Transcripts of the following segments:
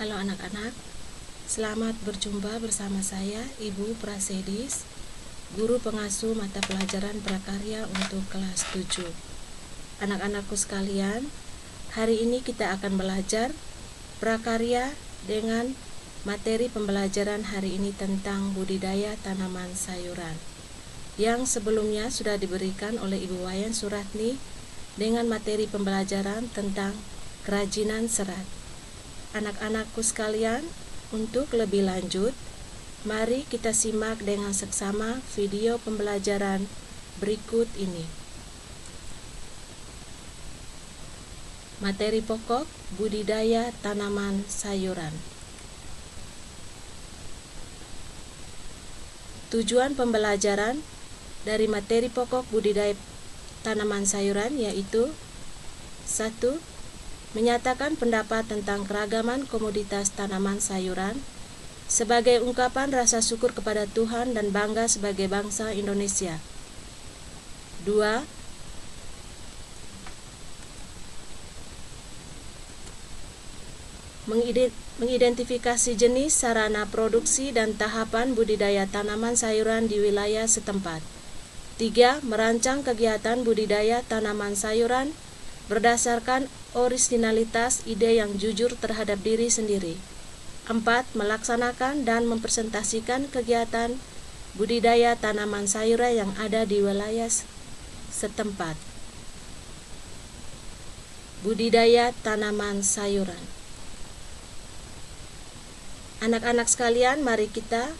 Halo anak-anak, selamat berjumpa bersama saya Ibu Prasedis, Guru Pengasuh Mata Pelajaran Prakarya untuk kelas 7. Anak-anakku sekalian, hari ini kita akan belajar prakarya dengan materi pembelajaran hari ini tentang budidaya tanaman sayuran, yang sebelumnya sudah diberikan oleh Ibu Wayan Suratni dengan materi pembelajaran tentang kerajinan serat. Anak-anakku sekalian, untuk lebih lanjut, mari kita simak dengan seksama video pembelajaran berikut ini. Materi pokok budidaya tanaman sayuran. Tujuan pembelajaran dari materi pokok budidaya tanaman sayuran yaitu 1. Menyatakan pendapat tentang keragaman komoditas tanaman sayuran sebagai ungkapan rasa syukur kepada Tuhan dan bangga sebagai bangsa Indonesia. 2. Mengidentifikasi jenis, sarana produksi, dan tahapan budidaya tanaman sayuran di wilayah setempat. 3. Merancang kegiatan budidaya tanaman sayuran berdasarkan orisinalitas ide yang jujur terhadap diri sendiri. 4. Melaksanakan dan mempresentasikan kegiatan budidaya tanaman sayuran yang ada di wilayah setempat. Budidaya tanaman sayuran. Anak-anak sekalian, mari kita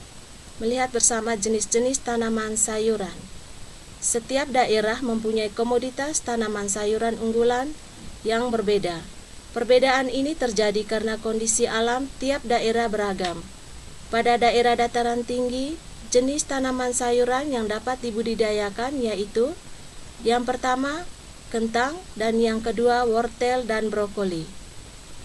melihat bersama jenis-jenis tanaman sayuran. Setiap daerah mempunyai komoditas tanaman sayuran unggulan yang berbeda. Perbedaan ini terjadi karena kondisi alam tiap daerah beragam. Pada daerah dataran tinggi, jenis tanaman sayuran yang dapat dibudidayakan yaitu yang pertama, kentang, dan yang kedua, wortel dan brokoli.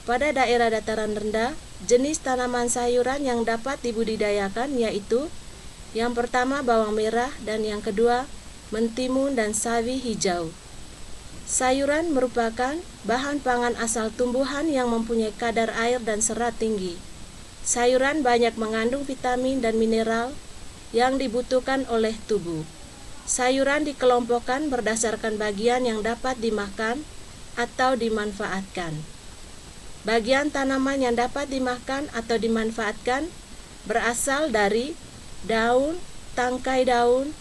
Pada daerah dataran rendah, jenis tanaman sayuran yang dapat dibudidayakan yaitu yang pertama, bawang merah, dan yang kedua, mentimun dan sawi hijau. Sayuran merupakan bahan pangan asal tumbuhan yang mempunyai kadar air dan serat tinggi. Sayuran banyak mengandung vitamin dan mineral yang dibutuhkan oleh tubuh. Sayuran dikelompokkan berdasarkan bagian yang dapat dimakan atau dimanfaatkan. Bagian tanaman yang dapat dimakan atau dimanfaatkan berasal dari daun, tangkai daun,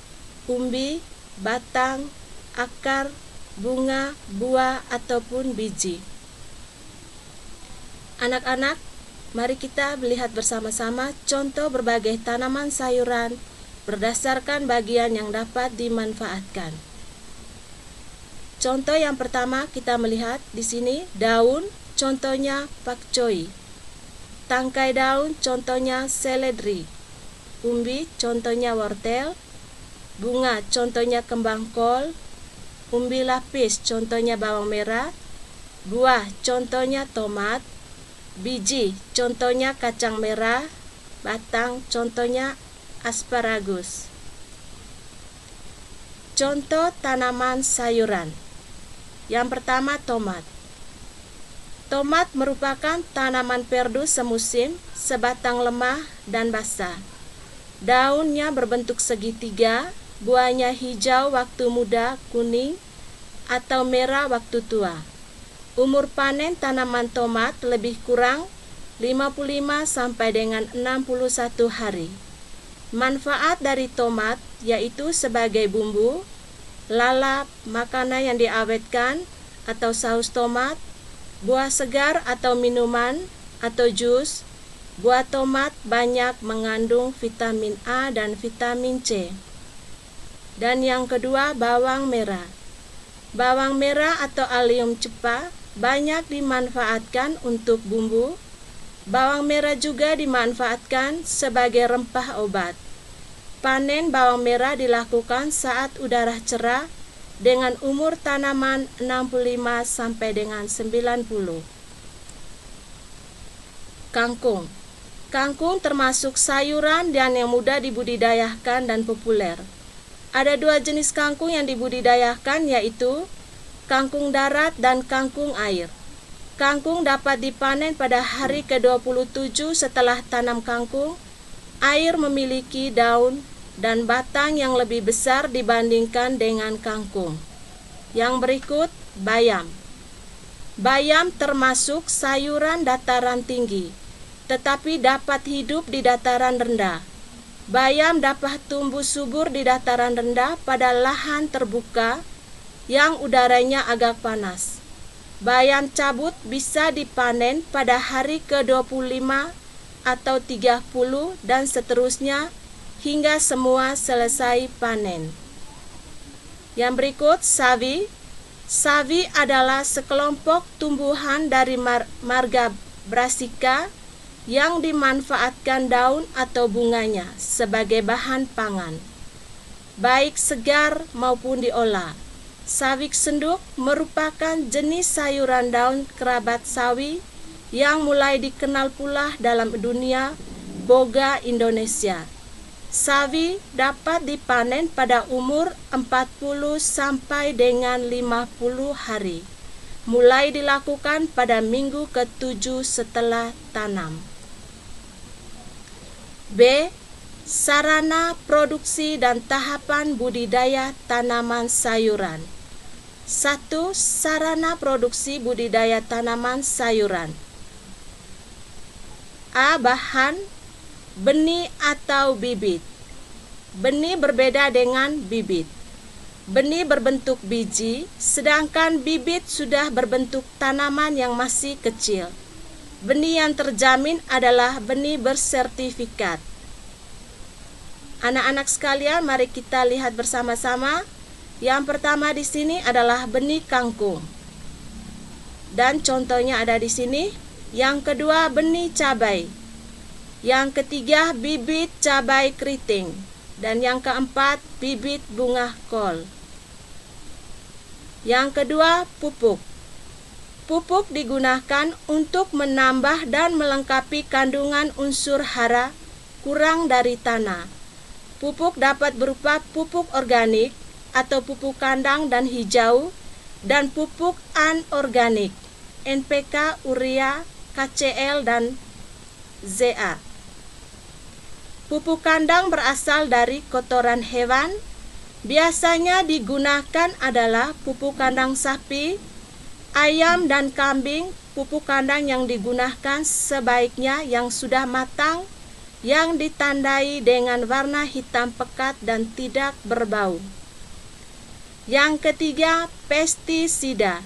umbi, batang, akar, bunga, buah, ataupun biji. Anak-anak, mari kita melihat bersama-sama contoh berbagai tanaman sayuran berdasarkan bagian yang dapat dimanfaatkan. Contoh yang pertama kita melihat di sini daun, contohnya pakcoy. Tangkai daun, contohnya seledri. Umbi, contohnya wortel. Bunga, contohnya kembang kol. Umbi lapis, contohnya bawang merah. Buah, contohnya tomat. Biji, contohnya kacang merah. Batang, contohnya asparagus. Contoh tanaman sayuran. Yang pertama, tomat. Tomat merupakan tanaman perdu semusim, sebatang lemah dan basah. Daunnya berbentuk segitiga, buahnya hijau waktu muda, kuning, atau merah waktu tua. Umur panen tanaman tomat lebih kurang 55 sampai dengan 61 hari. Manfaat dari tomat yaitu sebagai bumbu, lalap, makanan yang diawetkan atau saus tomat, buah segar atau minuman atau jus. Buah tomat banyak mengandung vitamin A dan vitamin C. Dan yang kedua, bawang merah. Bawang merah atau allium cepa banyak dimanfaatkan untuk bumbu. Bawang merah juga dimanfaatkan sebagai rempah obat. Panen bawang merah dilakukan saat udara cerah dengan umur tanaman 65 sampai dengan 90. Kangkung. Kangkung termasuk sayuran dan yang mudah dibudidayakan dan populer. Ada dua jenis kangkung yang dibudidayakan yaitu kangkung darat dan kangkung air. Kangkung dapat dipanen pada hari ke-27 setelah tanam kangkung. Air memiliki daun dan batang yang lebih besar dibandingkan dengan kangkung. Yang berikut, bayam. Bayam termasuk sayuran dataran tinggi, tetapi dapat hidup di dataran rendah. Bayam dapat tumbuh subur di dataran rendah pada lahan terbuka yang udaranya agak panas. Bayam cabut bisa dipanen pada hari ke-25 atau 30 dan seterusnya hingga semua selesai panen. Yang berikut, sawi. Sawi adalah sekelompok tumbuhan dari marga Brassica yang dimanfaatkan daun atau bunganya sebagai bahan pangan, baik segar maupun diolah. Sawi senduk merupakan jenis sayuran daun kerabat sawi yang mulai dikenal pula dalam dunia boga Indonesia. Sawi dapat dipanen pada umur 40 sampai dengan 50 hari. Mulai dilakukan pada minggu ke-7 setelah tanam. B. Sarana produksi dan tahapan budidaya tanaman sayuran. 1. Sarana produksi budidaya tanaman sayuran. A. Bahan: benih atau bibit. Benih berbeda dengan bibit. Benih berbentuk biji, sedangkan bibit sudah berbentuk tanaman yang masih kecil. Benih yang terjamin adalah benih bersertifikat. Anak-anak sekalian, mari kita lihat bersama-sama. Yang pertama di sini adalah benih kangkung. Dan contohnya ada di sini. Yang kedua, benih cabai. Yang ketiga, bibit cabai keriting. Dan yang keempat, bibit bunga kol. Yang kedua, pupuk. Pupuk digunakan untuk menambah dan melengkapi kandungan unsur hara kurang dari tanah. Pupuk dapat berupa pupuk organik atau pupuk kandang dan hijau, dan pupuk anorganik, NPK, urea, KCl, dan ZA. Pupuk kandang berasal dari kotoran hewan. Biasanya digunakan adalah pupuk kandang sapi, ayam, dan kambing. Pupuk kandang yang digunakan sebaiknya yang sudah matang, yang ditandai dengan warna hitam pekat dan tidak berbau. Yang ketiga, pestisida.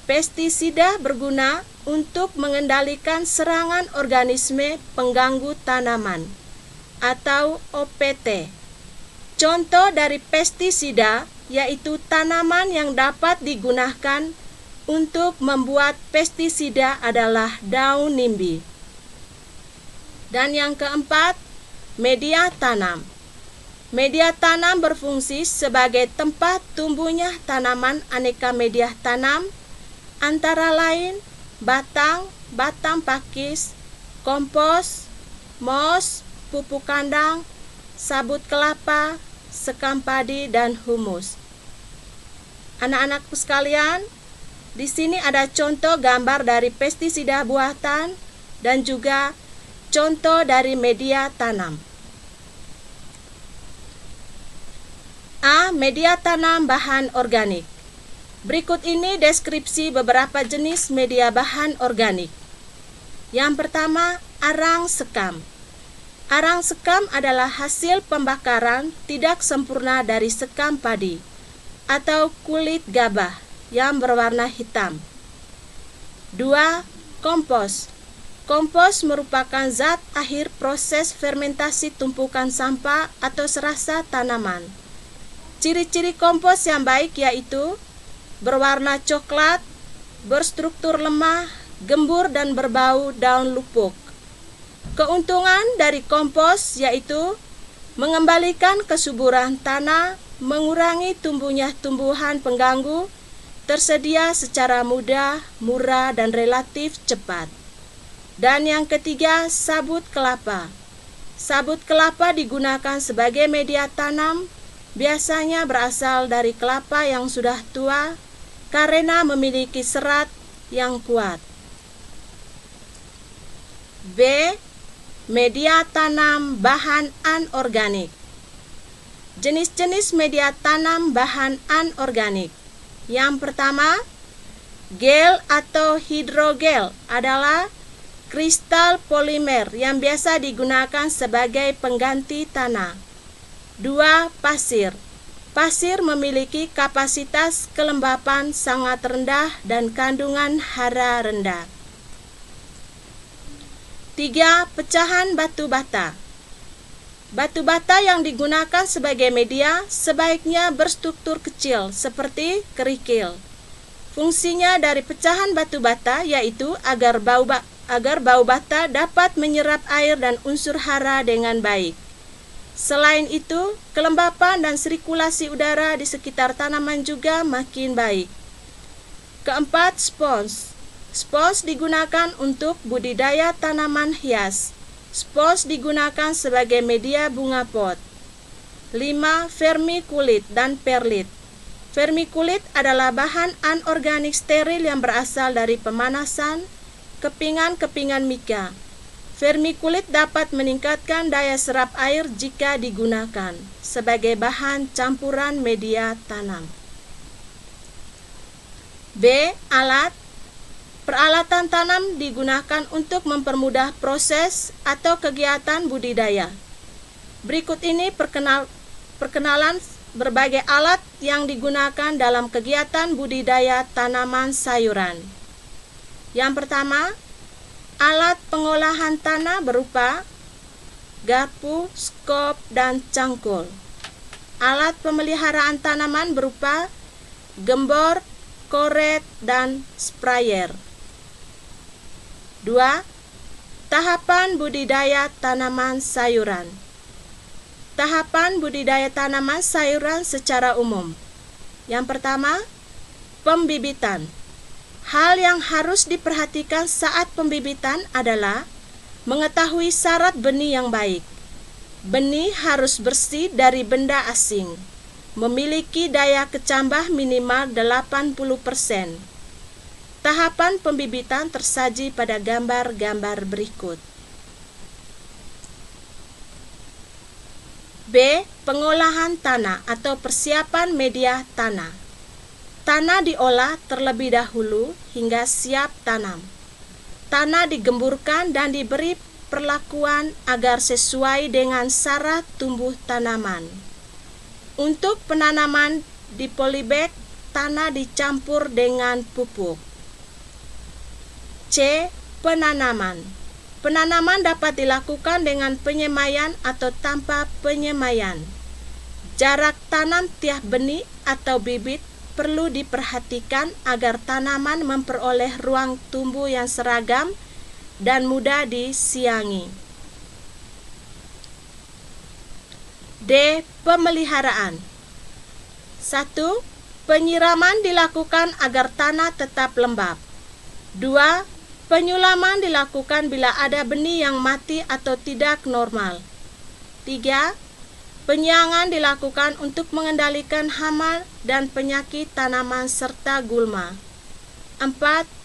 Pestisida berguna untuk mengendalikan serangan organisme pengganggu tanaman atau OPT. Contoh dari pestisida yaitu tanaman yang dapat digunakan untuk membuat pestisida adalah daun nimbi. Dan yang keempat, media tanam. Media tanam berfungsi sebagai tempat tumbuhnya tanaman aneka media tanam, antara lain batang, batang pakis, kompos, mos, pupuk kandang, sabut kelapa, sekam padi, dan humus. Anak-anakku sekalian, di sini ada contoh gambar dari pestisida buatan dan juga contoh dari media tanam. A. Media tanam bahan organik. Berikut ini deskripsi beberapa jenis media bahan organik. Yang pertama, arang sekam. Arang sekam adalah hasil pembakaran tidak sempurna dari sekam padi atau kulit gabah yang berwarna hitam. 2. Kompos. Kompos merupakan zat akhir proses fermentasi tumpukan sampah atau serasa tanaman. Ciri-ciri kompos yang baik yaitu berwarna coklat, berstruktur lemah, gembur, dan berbau daun lupuk. Keuntungan dari kompos yaitu mengembalikan kesuburan tanah, mengurangi tumbuhnya tumbuhan pengganggu, tersedia secara mudah, murah, dan relatif cepat. Dan yang ketiga, sabut kelapa. Sabut kelapa digunakan sebagai media tanam, biasanya berasal dari kelapa yang sudah tua karena memiliki serat yang kuat. B. Media tanam bahan anorganik. Jenis-jenis media tanam bahan anorganik. Yang pertama, gel atau hidrogel adalah kristal polimer yang biasa digunakan sebagai pengganti tanah. 2. Pasir. Pasir memiliki kapasitas kelembapan sangat rendah dan kandungan hara rendah. 3. Pecahan batu bata. Batu bata yang digunakan sebagai media sebaiknya berstruktur kecil seperti kerikil. Fungsinya dari pecahan batu bata yaitu agar bau bata dapat menyerap air dan unsur hara dengan baik. Selain itu, kelembapan dan sirkulasi udara di sekitar tanaman juga makin baik. 4. Spons. Spons digunakan untuk budidaya tanaman hias. Spons digunakan sebagai media bunga pot. 5. Vermikulit dan perlit. Vermikulit adalah bahan anorganik steril yang berasal dari pemanasan kepingan-kepingan mika. Vermikulit dapat meningkatkan daya serap air jika digunakan sebagai bahan campuran media tanam. B. Alat. Peralatan tanam digunakan untuk mempermudah proses atau kegiatan budidaya. Berikut ini perkenalan berbagai alat yang digunakan dalam kegiatan budidaya tanaman sayuran. Yang pertama, alat pengolahan tanah berupa garpu, skop, dan cangkul. Alat pemeliharaan tanaman berupa gembor, koret, dan sprayer. 2. Tahapan budidaya tanaman sayuran. Tahapan budidaya tanaman sayuran secara umum. Yang pertama, pembibitan. Hal yang harus diperhatikan saat pembibitan adalah mengetahui syarat benih yang baik. Benih harus bersih dari benda asing, memiliki daya kecambah minimal 80%. Tahapan pembibitan tersaji pada gambar-gambar berikut. B. Pengolahan tanah atau persiapan media tanah. Tanah diolah terlebih dahulu hingga siap tanam. Tanah digemburkan dan diberi perlakuan agar sesuai dengan syarat tumbuh tanaman. Untuk penanaman di polybag, tanah dicampur dengan pupuk. C. Penanaman. Penanaman dapat dilakukan dengan penyemaian atau tanpa penyemaian. Jarak tanam tiap benih atau bibit perlu diperhatikan agar tanaman memperoleh ruang tumbuh yang seragam dan mudah disiangi. D. Pemeliharaan. 1. Penyiraman dilakukan agar tanah tetap lembab. 2. Penyulaman dilakukan bila ada benih yang mati atau tidak normal. 3. Penyiangan dilakukan untuk mengendalikan hama dan penyakit tanaman serta gulma. 4.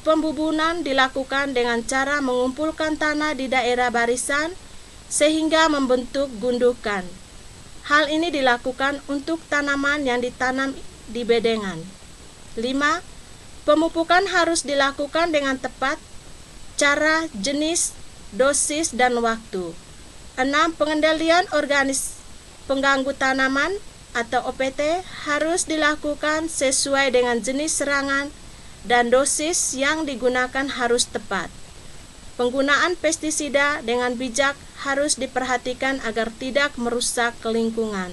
Pembubunan dilakukan dengan cara mengumpulkan tanah di daerah barisan sehingga membentuk gundukan. Hal ini dilakukan untuk tanaman yang ditanam di bedengan. 5. Pemupukan harus dilakukan dengan tepat, cara, jenis, dosis, dan waktu. 6. Pengendalian organisme pengganggu tanaman atau OPT harus dilakukan sesuai dengan jenis serangan dan dosis yang digunakan harus tepat. Penggunaan pestisida dengan bijak harus diperhatikan agar tidak merusak lingkungan.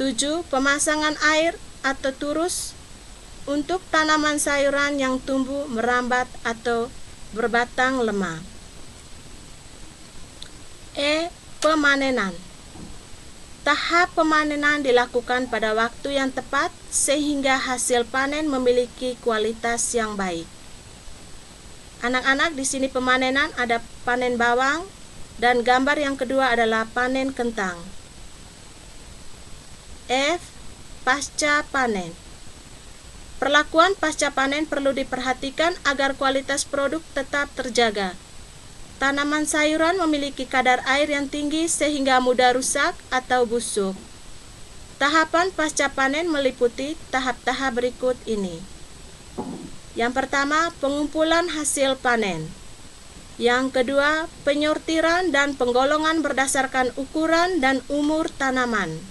7. Pemasangan air atau turus untuk tanaman sayuran yang tumbuh merambat atau berbatang lemah. E. Pemanenan. Tahap pemanenan dilakukan pada waktu yang tepat sehingga hasil panen memiliki kualitas yang baik. Anak-anak, di sini pemanenan ada panen bawang dan gambar yang kedua adalah panen kentang. F. Pasca panen. perlakuan pasca panen perlu diperhatikan agar kualitas produk tetap terjaga. Tanaman sayuran memiliki kadar air yang tinggi sehingga mudah rusak atau busuk. Tahapan pasca panen meliputi tahap-tahap berikut ini. Yang pertama, pengumpulan hasil panen. Yang kedua, penyortiran dan penggolongan berdasarkan ukuran dan umur tanaman.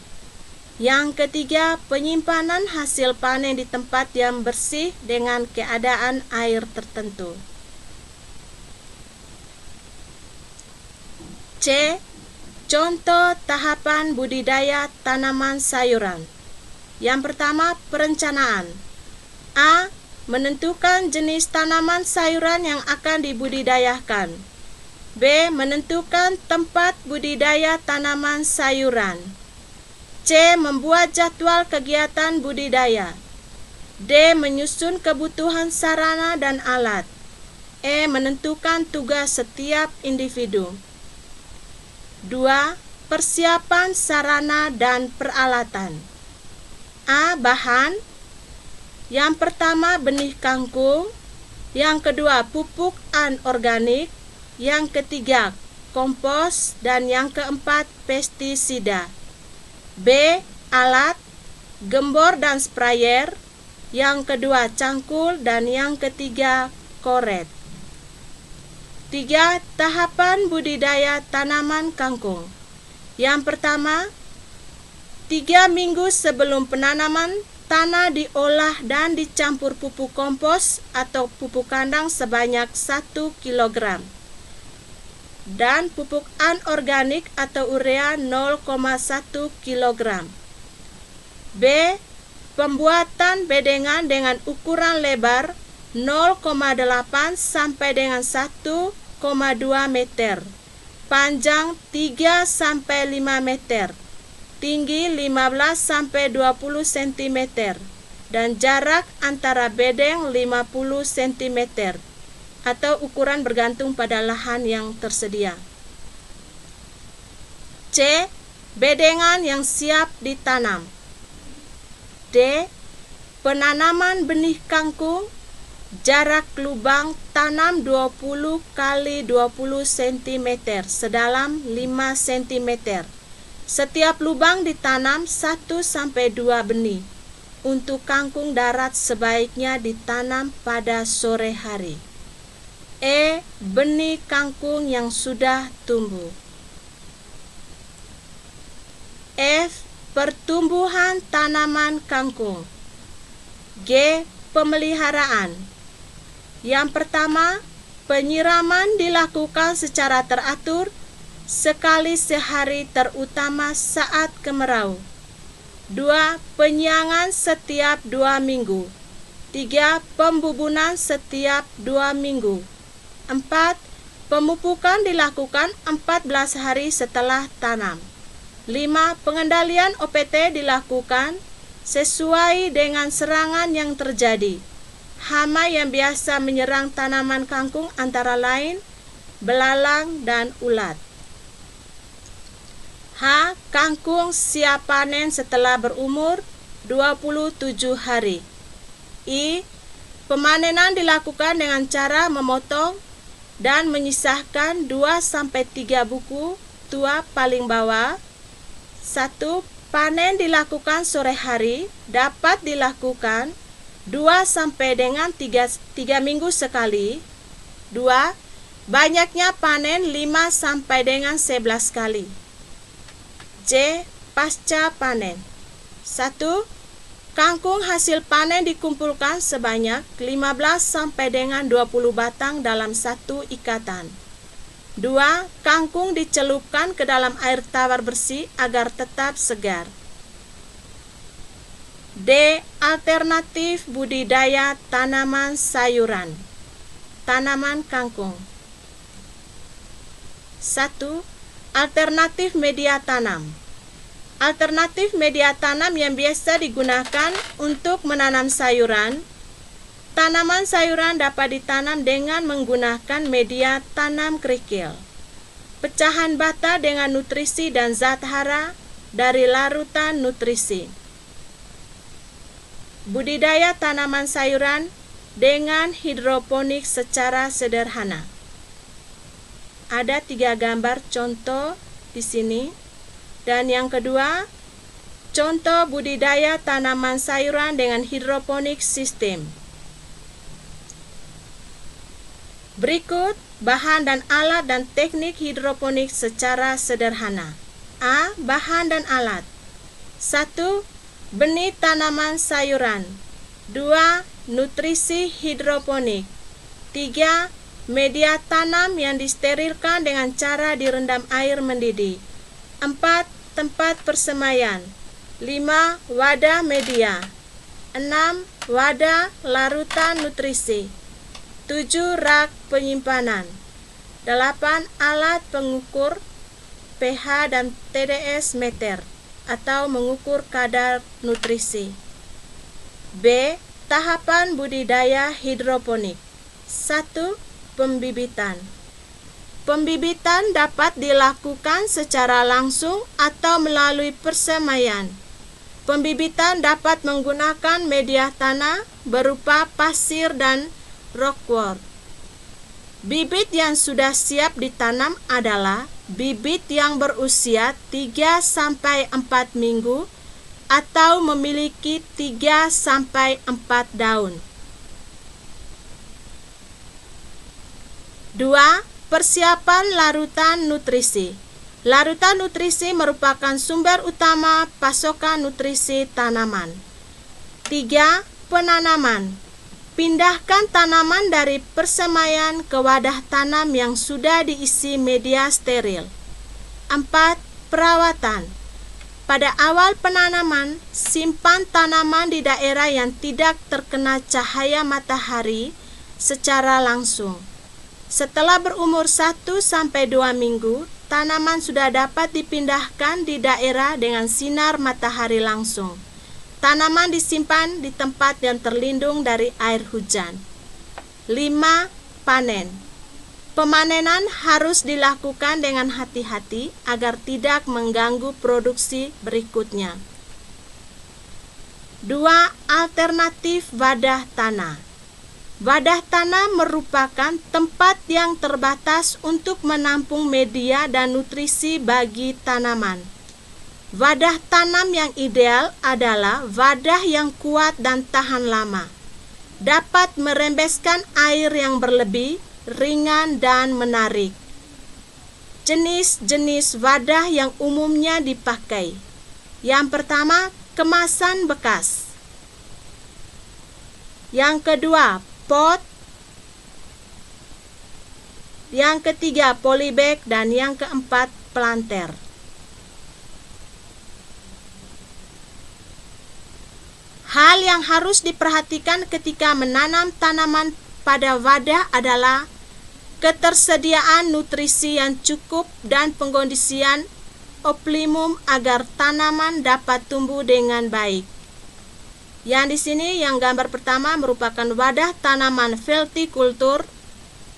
Yang ketiga, penyimpanan hasil panen di tempat yang bersih dengan keadaan air tertentu. C. Contoh tahapan budidaya tanaman sayuran. Yang pertama, perencanaan. A. Menentukan jenis tanaman sayuran yang akan dibudidayakan. B. Menentukan tempat budidaya tanaman sayuran. C. Membuat jadwal kegiatan budidaya. D. Menyusun kebutuhan sarana dan alat. E. Menentukan tugas setiap individu. 2. Persiapan sarana dan peralatan. A. Bahan. Yang pertama, benih kangkung. Yang kedua, pupuk anorganik. Yang ketiga, kompos. Dan yang keempat, pestisida. B. Alat, gembor dan sprayer. Yang kedua, cangkul. Dan yang ketiga, koret. 3. Tahapan budidaya tanaman kangkung. Yang pertama, 3 minggu sebelum penanaman, tanah diolah dan dicampur pupuk kompos atau pupuk kandang sebanyak 1 kg dan pupuk anorganik atau urea 0,1 kg. B. Pembuatan bedengan dengan ukuran lebar 0,8 sampai dengan 1,2 meter, panjang 3 sampai 5 meter, tinggi 15 sampai 20 cm, dan jarak antara bedeng 50 cm, atau ukuran bergantung pada lahan yang tersedia. C. Bedengan yang siap ditanam. D. Penanaman benih kangkung, jarak lubang tanam 20 x 20 cm sedalam 5 cm. Setiap lubang ditanam 1-2 benih. Untuk kangkung darat sebaiknya ditanam pada sore hari. E. Benih kangkung yang sudah tumbuh. F. Pertumbuhan tanaman kangkung. G. Pemeliharaan. Yang pertama, penyiraman dilakukan secara teratur sekali sehari terutama saat kemarau. 2. Penyiangan setiap 2 minggu. 3. Pembubunan setiap 2 minggu. 4. Pemupukan dilakukan 14 hari setelah tanam. 5. Pengendalian OPT dilakukan sesuai dengan serangan yang terjadi. Hama yang biasa menyerang tanaman kangkung antara lain belalang dan ulat. H. Kangkung siap panen setelah berumur 27 hari. I. Pemanenan dilakukan dengan cara memotong dan menyisahkan 2-3 buku tua paling bawah. 1. Panen dilakukan sore hari, dapat dilakukan 2-3 minggu sekali. 2. Banyaknya panen 5-11 kali. C. Pasca panen. 1. Kangkung hasil panen dikumpulkan sebanyak 15-20 batang dalam satu ikatan. 2. Kangkung dicelupkan ke dalam air tawar bersih agar tetap segar. D. Alternatif budidaya tanaman sayuran. Tanaman kangkung. 1. Alternatif media tanam. Alternatif media tanam yang biasa digunakan untuk menanam sayuran. Tanaman sayuran dapat ditanam dengan menggunakan media tanam kerikil, pecahan bata dengan nutrisi dan zat hara dari larutan nutrisi. budidaya tanaman sayuran dengan hidroponik secara sederhana. Ada 3 gambar contoh di sini. Dan yang kedua, contoh budidaya tanaman sayuran dengan hidroponik sistem. Berikut bahan dan alat dan teknik hidroponik secara sederhana. A. Bahan dan alat. 1. Benih tanaman sayuran. 2. Nutrisi hidroponik. 3. Media tanam yang disterilkan dengan cara direndam air mendidih. 4. Tempat persemaian. 5. Wadah media. 6. Wadah larutan nutrisi. 7. Rak penyimpanan. 8. Alat pengukur pH dan TDS meter atau mengukur kadar nutrisi. B. Tahapan budidaya hidroponik. 1. Pembibitan. Pembibitan dapat dilakukan secara langsung atau melalui persemaian. Pembibitan dapat menggunakan media tanah berupa pasir dan rockwool. Bibit yang sudah siap ditanam adalah bibit yang berusia 3-4 minggu atau memiliki 3-4 daun. 2. Persiapan larutan nutrisi. Larutan nutrisi merupakan sumber utama pasokan nutrisi tanaman. 3. Penanaman. Pindahkan tanaman dari persemaian ke wadah tanam yang sudah diisi media steril. 4. Perawatan. Pada awal penanaman, simpan tanaman di daerah yang tidak terkena cahaya matahari secara langsung. Setelah berumur 1-2 minggu, tanaman sudah dapat dipindahkan di daerah dengan sinar matahari langsung. Tanaman disimpan di tempat yang terlindung dari air hujan. 5. Panen. Pemanenan harus dilakukan dengan hati-hati agar tidak mengganggu produksi berikutnya. 2. Alternatif wadah tanah. Wadah tanah merupakan tempat yang terbatas untuk menampung media dan nutrisi bagi tanaman. Wadah tanam yang ideal adalah wadah yang kuat dan tahan lama. Dapat merembeskan air yang berlebih, ringan dan menarik. Jenis-jenis wadah yang umumnya dipakai. Yang pertama, kemasan bekas. Yang kedua, pot. Yang ketiga, polybag, dan yang keempat, planter. Hal yang harus diperhatikan ketika menanam tanaman pada wadah adalah ketersediaan nutrisi yang cukup dan pengkondisian optimum agar tanaman dapat tumbuh dengan baik. Yang di sini yang gambar pertama merupakan wadah tanaman vertikultur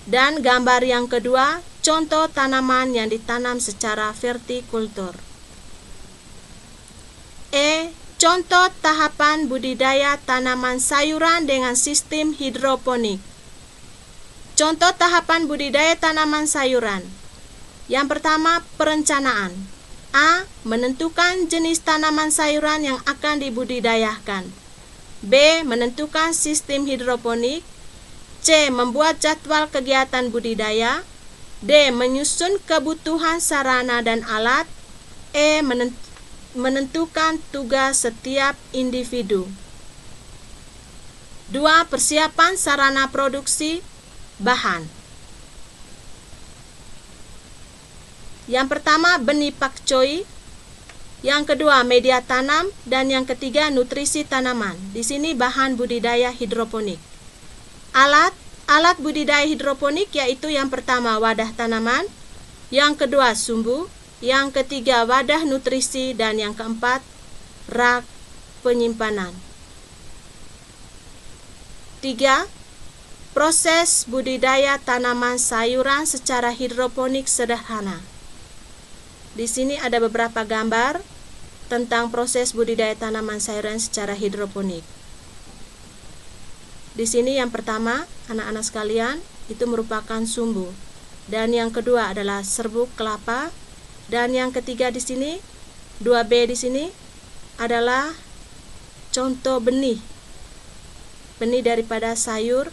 dan gambar yang kedua contoh tanaman yang ditanam secara vertikultur. Contoh tahapan budidaya tanaman sayuran dengan sistem hidroponik. Contoh tahapan budidaya tanaman sayuran. Yang pertama, perencanaan. A. Menentukan jenis tanaman sayuran yang akan dibudidayakan. B. Menentukan sistem hidroponik. C. Membuat jadwal kegiatan budidaya. D. Menyusun kebutuhan sarana dan alat. E. Menentukan tugas setiap individu. 2. Persiapan sarana produksi bahan. Yang pertama, benih pakcoy. Yang kedua, media tanam. Dan yang ketiga, nutrisi tanaman. Di sini bahan budidaya hidroponik. Alat budidaya hidroponik yaitu yang pertama, wadah tanaman. Yang kedua, sumbu. Yang ketiga, wadah nutrisi. Dan yang keempat, rak penyimpanan. 3. Proses budidaya tanaman sayuran secara hidroponik sederhana. Di sini ada beberapa gambar tentang proses budidaya tanaman sayuran secara hidroponik. Di sini yang pertama, anak-anak sekalian, itu merupakan sumbu. Dan yang kedua adalah serbuk kelapa. Dan yang ketiga di sini, 2B di sini adalah contoh benih. Benih daripada sayur.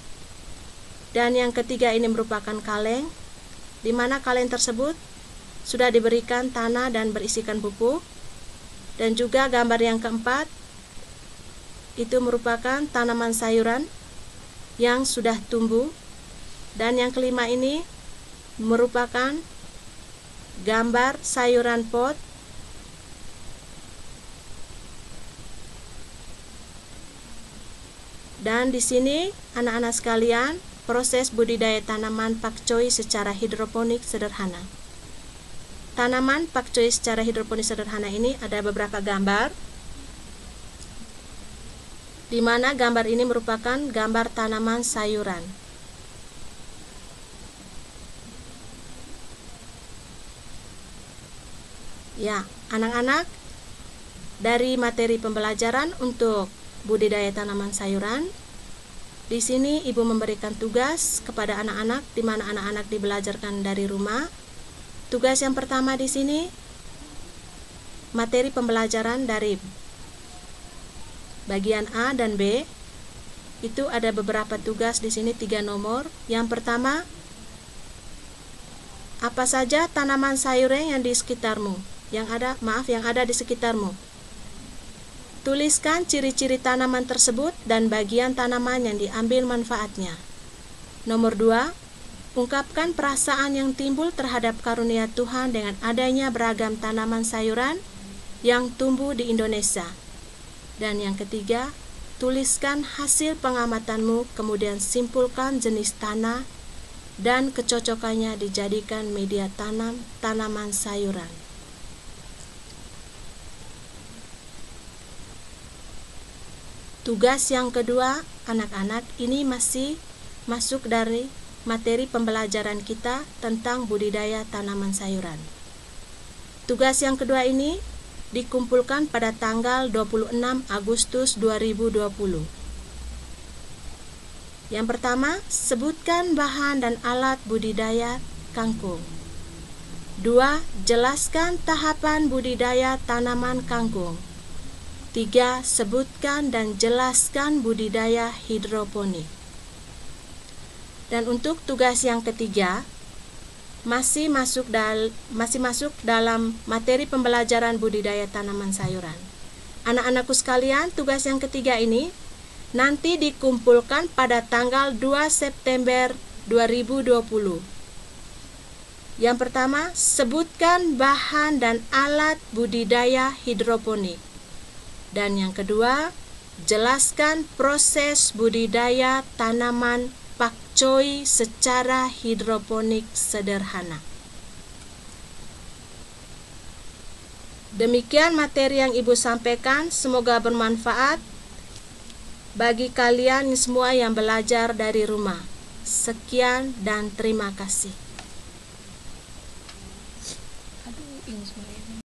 Dan yang ketiga ini merupakan kaleng, di mana kaleng tersebut sudah diberikan tanah dan berisikan pupuk. Dan juga gambar yang keempat, itu merupakan tanaman sayuran yang sudah tumbuh. Dan yang kelima ini merupakan gambar sayuran pot. Dan di sini anak-anak sekalian, proses budidaya tanaman pakcoy secara hidroponik sederhana. Tanaman pakcoy secara hidroponik sederhana ini ada beberapa gambar, di mana gambar ini merupakan gambar tanaman sayuran. Ya, anak-anak, dari materi pembelajaran untuk budidaya tanaman sayuran, di sini ibu memberikan tugas kepada anak-anak, di mana anak-anak dibelajarkan dari rumah. Tugas yang pertama di sini, materi pembelajaran dari bagian A dan B, itu ada beberapa tugas di sini, 3 nomor. Yang pertama, apa saja tanaman sayuran yang di sekitarmu, yang ada di sekitarmu. Tuliskan ciri-ciri tanaman tersebut dan bagian tanaman yang diambil manfaatnya. Nomor 2, ungkapkan perasaan yang timbul terhadap karunia Tuhan dengan adanya beragam tanaman sayuran yang tumbuh di Indonesia. Dan yang ketiga, tuliskan hasil pengamatanmu, kemudian simpulkan jenis tanah dan kecocokannya dijadikan media tanam tanaman sayuran. Tugas yang kedua, anak-anak, ini masih masuk dari materi pembelajaran kita tentang budidaya tanaman sayuran. Tugas yang kedua ini dikumpulkan pada tanggal 26 Agustus 2020. Yang pertama, sebutkan bahan dan alat budidaya kangkung. 2. Jelaskan tahapan budidaya tanaman kangkung. 3. Sebutkan dan jelaskan budidaya hidroponik. Dan untuk tugas yang ketiga, masih masuk dalam materi pembelajaran budidaya tanaman sayuran. Anak-anakku sekalian, tugas yang ketiga ini nanti dikumpulkan pada tanggal 2 September 2020. Yang pertama, sebutkan bahan dan alat budidaya hidroponik. Dan yang kedua, jelaskan proses budidaya tanaman pakcoy secara hidroponik sederhana. Demikian materi yang ibu sampaikan, semoga bermanfaat bagi kalian semua yang belajar dari rumah. Sekian dan terima kasih.